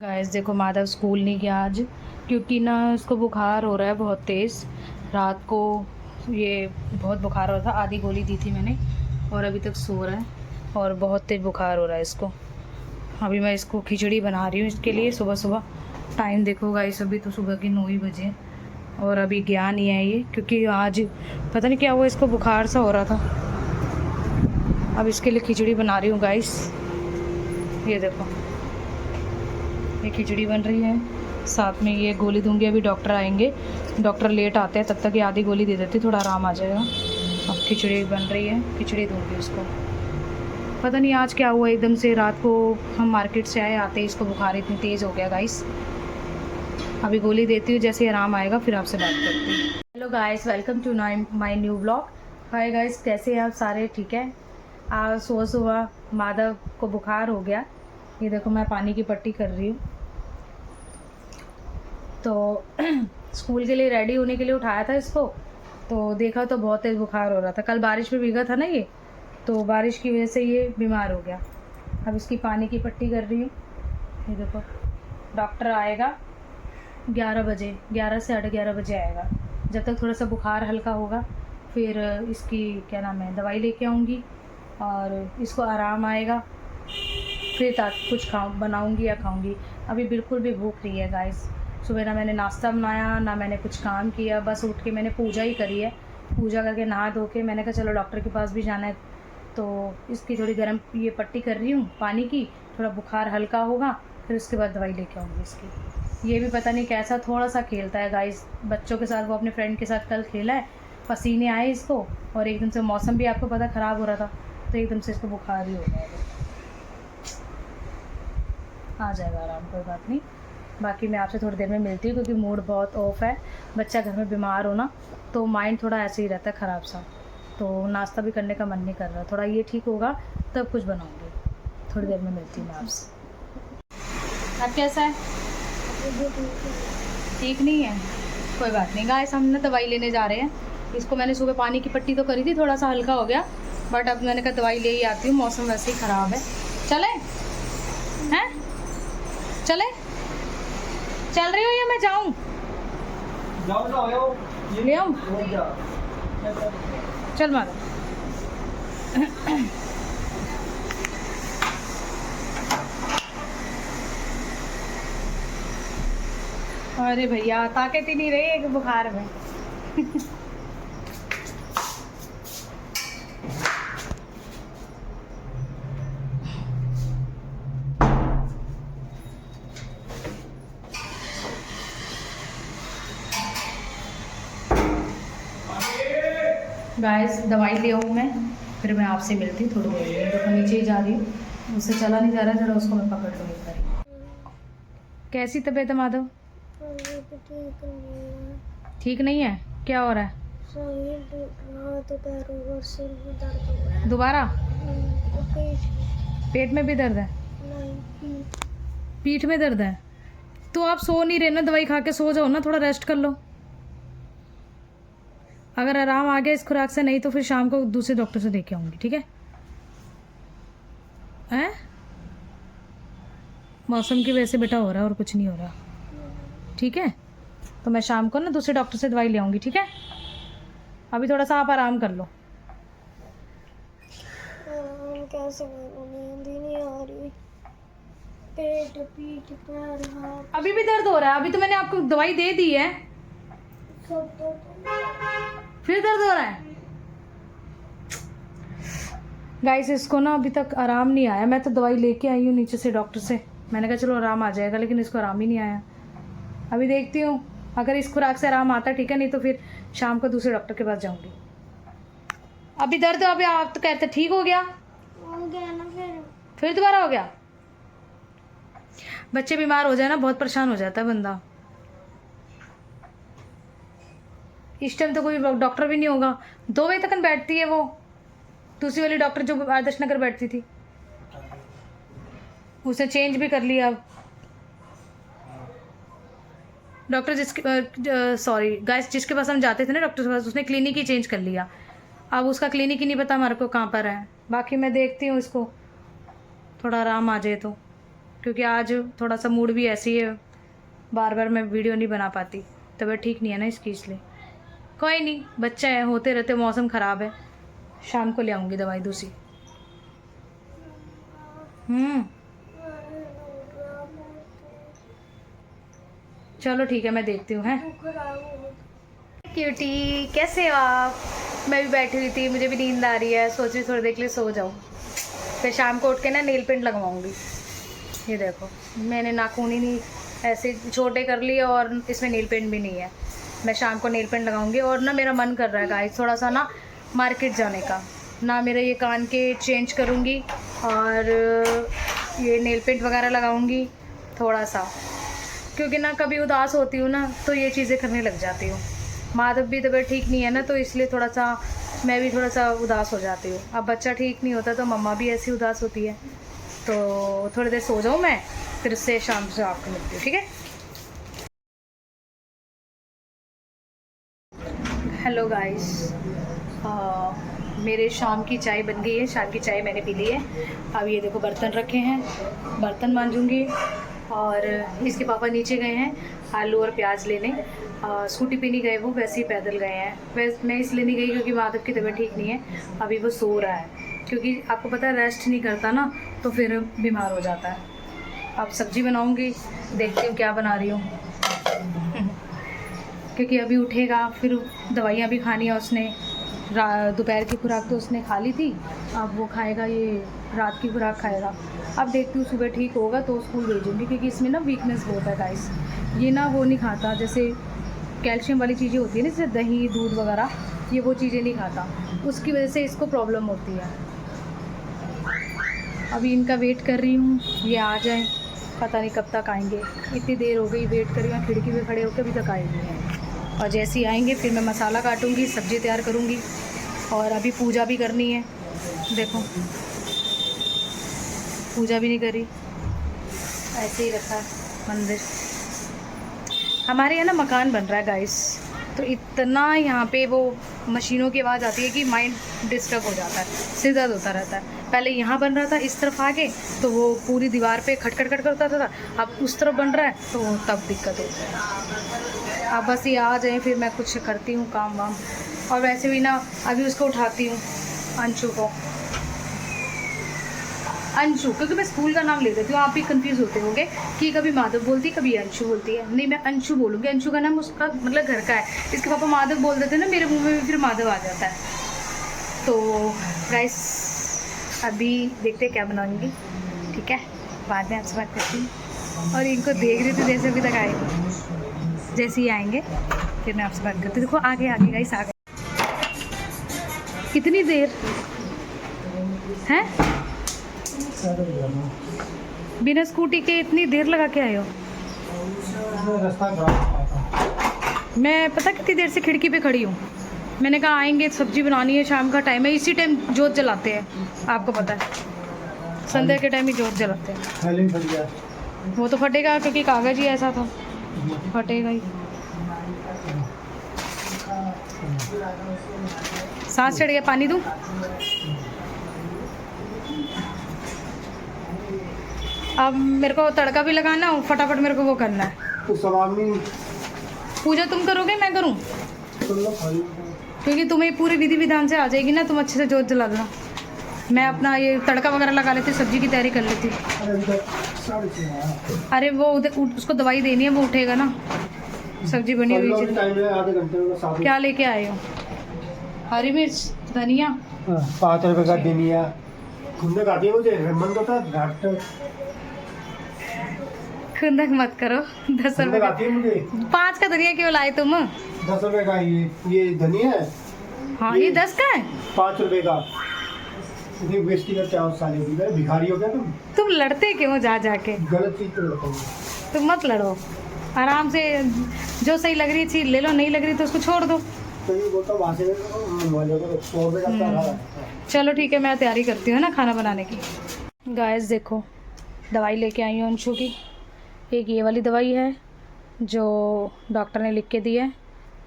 Guys देखो, Madhav school नहीं गया आज क्योंकि ना उसको बुखार हो रहा है बहुत तेज़। रात को ये बहुत बुखार हो रहा था, आधी गोली दी थी मैंने और अभी तक सो रहा है और बहुत तेज़ बुखार हो रहा है इसको। अभी मैं इसको खिचड़ी बना रही हूँ इसके लिए सुबह सुबह। टाइम देखो गाइस, अभी तो सुबह के 9 ही बजे हैं और अभी गया नहीं है ये क्योंकि आज पता नहीं क्या हुआ, इसको बुखार सा हो रहा था। अब इसके लिए खिचड़ी बना रही हूँ गाइस। ये देखो, ये खिचड़ी बन रही है, साथ में ये गोली दूंगी। अभी डॉक्टर आएंगे, डॉक्टर लेट आते हैं, तब तक ये आधी गोली दे देती, थोड़ा आराम आ जाएगा। अब खिचड़ी बन रही है, खिचड़ी दूंगी उसको। पता नहीं आज क्या हुआ, एकदम से रात को हम मार्केट से आए, आते ही इसको बुखार इतनी तेज़ हो गया गाइस। अभी गोली देती हूँ, जैसे आराम आएगा फिर आपसे बात करती हूँ। Hello guys, welcome to my new blog. Hi guys, कैसे हैं आप सारे? ठीक है। आज सुबह सुबह माधव को बुखार हो गया। ये देखो, मैं पानी की पट्टी कर रही हूँ। तो स्कूल के लिए रेडी होने के लिए उठाया था इसको, तो देखा तो बहुत तेज़ बुखार हो रहा था। कल बारिश में भीगा था ना ये, तो बारिश की वजह से ये बीमार हो गया। अब इसकी पानी की पट्टी कर रही हूँ। ये देखो, डॉक्टर आएगा 11 बजे, 11 से 11:30 बजे आएगा। जब तक थोड़ा सा बुखार हल्का होगा फिर इसकी क्या नाम है, दवाई लेके आऊँगी और इसको आराम आएगा फिर कुछ बनाऊँगी या खाऊँगी। अभी बिल्कुल भी भूख नहीं है गाइस। सुबह ना मैंने नाश्ता बनाया ना मैंने कुछ काम किया, बस उठ के मैंने पूजा ही करी है। पूजा करके नहा धो के मैंने कहा चलो डॉक्टर के पास भी जाना है, तो इसकी थोड़ी गर्म ये पट्टी कर रही हूँ पानी की। थोड़ा बुखार हल्का होगा फिर उसके बाद दवाई लेके आऊँगी इसकी। ये भी पता नहीं कैसा थोड़ा सा खेलता है गाइस बच्चों के साथ। वो अपने फ्रेंड के साथ कल खेला है, पसीने आए इसको और एकदम से मौसम भी आपको पता ख़राब हो रहा था, तो एकदम से इसको बुखार ही हो गया। आ जाएगा आराम, कोई बात नहीं। बाकी मैं आपसे थोड़ी देर में मिलती हूँ क्योंकि मूड बहुत ऑफ है। बच्चा घर में बीमार हो ना तो माइंड थोड़ा ऐसे ही रहता है ख़राब सा, तो नाश्ता भी करने का मन नहीं कर रहा। थोड़ा ये ठीक होगा तब कुछ बनाऊँगी। थोड़ी देर में मिलती हूँ मैं आपसे। अब कैसा है? ठीक नहीं है, कोई बात नहीं गाइस। हम ना दवाई लेने जा रहे हैं। इसको मैंने सुबह पानी की पट्टी तो करी थी, थोड़ा सा हल्का हो गया, बट अब मैंने कहा दवाई ले ही आती हूँ। मौसम वैसे ही ख़राब है। चले हैं? चले? चल रही हो या मैं जाऊँ? ले आऊँ? चल मारो। अरे भैया, ताकत ही नहीं रही है बुखार में। गाइस दवाई ले आऊँ मैं, फिर मैं आपसे मिलती हूँ थोड़ी देर में। देखो नीचे ही जा रही हूँ, उससे चला नहीं जा रहा, जरा उसको मैं पकड़ लूँ एक बार। कैसी तबीयत है माधव? ठीक नहीं है? क्या हो रहा है? दोबारा? पेट में भी दर्द है? पीठ में दर्द है? तो आप सो नहीं रहे ना, दवाई खा के सो जाओ ना, थोड़ा रेस्ट कर लो। अगर आराम आ गया इस खुराक से, नहीं तो फिर शाम को दूसरे डॉक्टर से लेके आऊँगी, ठीक है? हैं? मौसम की वजह से बेटा हो रहा है और कुछ नहीं हो रहा, ठीक है? तो मैं शाम को ना दूसरे डॉक्टर से दवाई ले आऊँगी, ठीक है? अभी थोड़ा सा आप आराम कर लो। कैसे नींद ही नहीं आ रही, पेट पीठ पैर हाथ अभी भी दर्द हो रहा है? अभी तो मैंने आपको दवाई दे दी है, सब दर्द। फिर दर्द हो रहा है? गाइस इसको ना अभी तक आराम नहीं आया। मैं तो दवाई लेके आई हूँ नीचे से डॉक्टर से, मैंने कहा चलो आराम आ जाएगा, लेकिन इसको आराम ही नहीं आया। अभी देखती हूँ अगर इस खुराक से आराम आता ठीक है, नहीं तो फिर शाम को दूसरे डॉक्टर के पास जाऊँगी। अभी दर्द, अभी आप तो कहते ठीक हो गया ना, फिर दोबारा हो गया। बच्चे बीमार हो जाए ना बहुत परेशान हो जाता है बंदा। इस टाइम तो कोई डॉक्टर भी नहीं होगा। 2 बजे तक बैठती है वो दूसरी वाली डॉक्टर जो आदर्श नगर बैठती थी, उसने चेंज भी कर लिया। डॉक्टर जिसके सॉरी गाइस, जिसके पास हम जाते थे ना डॉक्टर के पास, उसने क्लिनिक ही चेंज कर लिया। अब उसका क्लिनिक ही नहीं पता हमारे को कहाँ पर है। बाकी मैं देखती हूँ इसको थोड़ा आराम आ जाए तो, क्योंकि आज थोड़ा सा मूड भी ऐसी है, बार बार मैं वीडियो नहीं बना पाती, तबीयत ठीक नहीं है ना इसकी, इसलिए। कोई नहीं, बच्चा है, होते रहते, मौसम ख़राब है, शाम को ले आऊँगी दवाई दूसरी। चलो ठीक है, मैं देखती हूँ। हैं क्यूटी, कैसे हो आप? मैं भी बैठी हुई थी, मुझे भी नींद आ रही है, सोच रही थोड़ी देर के लिए सो जाऊँ, फिर शाम को उठ के ना नेल पेंट लगवाऊंगी। ये देखो, मैंने नाखून ही नहीं ऐसे छोटे कर लिए और इसमें नेल पेंट भी नहीं है। मैं शाम को नेल पेंट लगाऊंगी। और ना मेरा मन कर रहा है गाइस थोड़ा सा ना मार्केट जाने का, ना मेरे ये कान के चेंज करूँगी और ये नेल पेंट वगैरह लगाऊंगी थोड़ा सा, क्योंकि ना कभी उदास होती हूँ ना तो ये चीज़ें करने लग जाती हूँ। माधव भी तबीयत ठीक नहीं है ना, तो इसलिए थोड़ा सा मैं भी थोड़ा सा उदास हो जाती हूँ। अब बच्चा ठीक नहीं होता तो मम्मा भी ऐसी उदास होती है। तो थोड़ी देर सो जाऊँ मैं, फिर उससे शाम से आपको मिलती हूँ, ठीक है? हेलो गाइस, मेरे शाम की चाय बन गई है, शाम की चाय मैंने पी ली है। अब ये देखो बर्तन रखे हैं, बर्तन मांजूंगी। और इसके पापा नीचे गए हैं आलू और प्याज लेने, स्कूटी पे नहीं गए, वो वैसे ही पैदल गए हैं। वैसे मैं इसलिए नहीं गई क्योंकि माधव की तबीयत ठीक नहीं है, अभी वो सो रहा है, क्योंकि आपको पता है रेस्ट नहीं करता ना तो फिर बीमार हो जाता है। अब सब्ज़ी बनाऊंगी, देखती हूँ क्या बना रही हूँ क्योंकि अभी उठेगा, फिर दवाइयाँ भी खानी है उसने। दोपहर की खुराक तो उसने खा ली थी, अब वो खाएगा, ये रात की खुराक खाएगा। अब देखती हूँ सुबह ठीक होगा तो स्कूल भेजूँगी, क्योंकि इसमें ना वीकनेस बहुत है गाइस। ये ना वो नहीं खाता, जैसे कैल्शियम वाली चीज़ें होती है ना, जैसे दही दूध वगैरह, ये वो चीज़ें नहीं खाता, उसकी वजह से इसको प्रॉब्लम होती है। अभी इनका वेट कर रही हूँ, ये आ जाए, पता नहीं कब तक आएंगे। इतनी देर हो गई वेट कर रही हूँ, खिड़की पे खड़े होकर अभी तक आए नहीं हैं। और जैसे ही आएंगे फिर मैं मसाला काटूंगी, सब्ज़ी तैयार करूंगी, और अभी पूजा भी करनी है। देखो पूजा भी नहीं करी, ऐसे ही रखा है मंदिर। हमारे यहाँ ना मकान बन रहा है गाइस, तो इतना यहाँ पे वो मशीनों की आवाज़ आती है कि माइंड डिस्टर्ब हो जाता है, सिर दर्द होता रहता है। पहले यहाँ बन रहा था इस तरफ आगे, तो वो पूरी दीवार पे खटखट खट करता था, अब उस तरफ बन रहा है तो तब दिक्कत होती है। अब बस ये आ जाए फिर मैं कुछ करती हूँ काम वाम। और वैसे भी ना अभी उसको उठाती हूँ, अंशु को, अंशु, क्योंकि मैं स्कूल का नाम ले देती हूँ। आप भी कंफ्यूज होते होंगे कि कभी माधव बोलती है कभी अंशु बोलती है। नहीं, मैं अंशु बोलूँगी, अंशु का नाम उसका मतलब घर का है। इसके पापा माधव बोल देते हैं ना, मेरे मुंह में भी फिर माधव आ जाता है। तो गाइस अभी देखते हैं क्या बनाऊंगी, ठीक है, बाद में आपसे बात करती हूँ। और इनको देख रही थी जैसे अभी तक आए, जैसे ही आएंगे फिर मैं आपसे बात करती हूँ। देखो आगे आगे गाइस आ गए। कितनी देर है? बिना स्कूटी के इतनी देर लगा के आए हो? मैं पता कितनी देर से खिड़की पे खड़ी हूँ। मैंने कहा आएंगे, सब्जी बनानी है, शाम का टाइम है, इसी टाइम जोत जलाते हैं, आपको पता है संध्या के टाइम ही जोत जलाते हैं। वो तो फटेगा क्योंकि कागज़ ही ऐसा था, फटेगा ही। सांस चढ़ गया, पानी दूँ? अब मेरे को तड़का भी लगाना है, फटाफट मेरे को वो करना है। पूजा तुम करोगे मैं करूँ? क्योंकि तुम्हें पूरी विधि विधान से आ जाएगी ना, तुम अच्छे से जोत जला देना, मैं अपना ये तड़का वगैरह लगा लेती, सब्जी की तैयारी कर लेती। अरे वो उसको दवाई देनी है, वो उठेगा ना, सब्जी बनी हुई। क्या लेके आए हो? हरी मिर्च, धनिया, 5 रुपए का धनिया। खुंदक मत करो, 10 रुपए का। 5 का धनिया क्यों लाए तुम? 10 रुपए का ये धनिया है। हाँ ये 10 का है, 5 रुपए का। बेइज्जती करते हो साले की, भिखारी हो क्या तुम लड़ते क्यों जा जाके? गलत चीज तो लड़ते हो तुम मत लड़ो, आराम से जो सही लग रही चीज ले लो, नहीं लग रही तो उसको छोड़ दो। तो ये बोलता वहाँ से चलो ठीक है, मैं तैयारी करती हूँ ना खाना बनाने की। गाइस देखो दवाई लेके आई हूँ अंशु की। एक ये वाली दवाई है जो डॉक्टर ने लिख के दी है,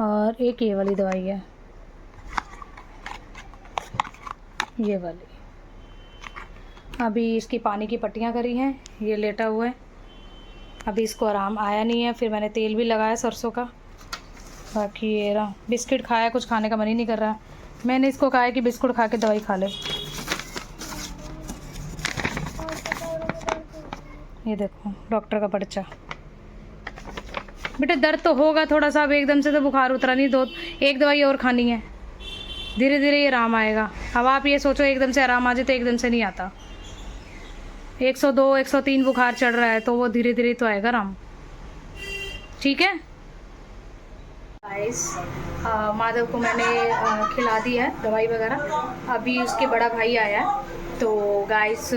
और एक ये वाली दवाई है, ये वाली। अभी इसकी पानी की पट्टियाँ करी हैं, ये लेटा हुआ है। अभी इसको आराम आया नहीं है, फिर मैंने तेल भी लगाया सरसों का। बाकी ये रहा, बिस्किट खाया, कुछ खाने का मन ही नहीं कर रहा। मैंने इसको कहा है कि बिस्कुट खा के दवाई खा ले। ये देखो डॉक्टर का पर्चा। बेटा दर्द तो होगा थोड़ा सा, अब एकदम से तो बुखार उतरा नहीं, 1 दवाई और खानी है, धीरे धीरे ये आराम आएगा। अब आप ये सोचो एकदम से आराम आ जाए तो एकदम से नहीं आता। 102 103 बुखार चढ़ रहा है, तो वो धीरे धीरे तो आएगा आराम। ठीक है गाइस, माधव को मैंने खिला दी है दवाई वगैरह। अभी उसके बड़ा भाई आया है, तो गाइस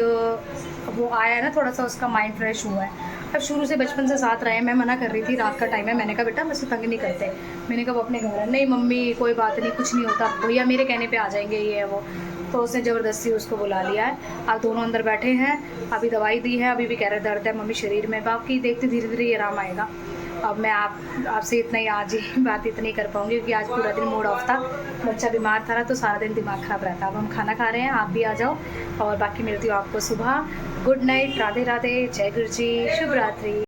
वो आया है ना, थोड़ा सा उसका माइंड फ्रेश हुआ है। अब शुरू से बचपन से साथ रहे, मैं मना कर रही थी, रात का टाइम है, मैंने कहा बेटा मुझसे तंग नहीं करते, मैंने कहा वो अपने घर है। नहीं मम्मी कोई बात नहीं, कुछ नहीं होता, भैया मेरे कहने पे आ जाएंगे, ये है वो। तो उसने ज़बरदस्ती उसको बुला लिया है। अब दोनों अंदर बैठे हैं, अभी दवाई दी है, अभी भी कह रहे दर्द है मम्मी शरीर में। बाकी देखते धीरे धीरे ये आराम आएगा। अब मैं आपसे इतना ही आज ही बात इतनी कर पाऊँगी, क्योंकि आज पूरा दिन मूड ऑफ था, बच्चा बीमार था ना, तो सारा दिन दिमाग ख़राब रहता। अब हम खाना खा रहे हैं, आप भी आ जाओ, और बाकी मिलती हूँ आपको सुबह। गुड नाइट, राधे राधे, जय गुरु जी, शुभ रात्रि।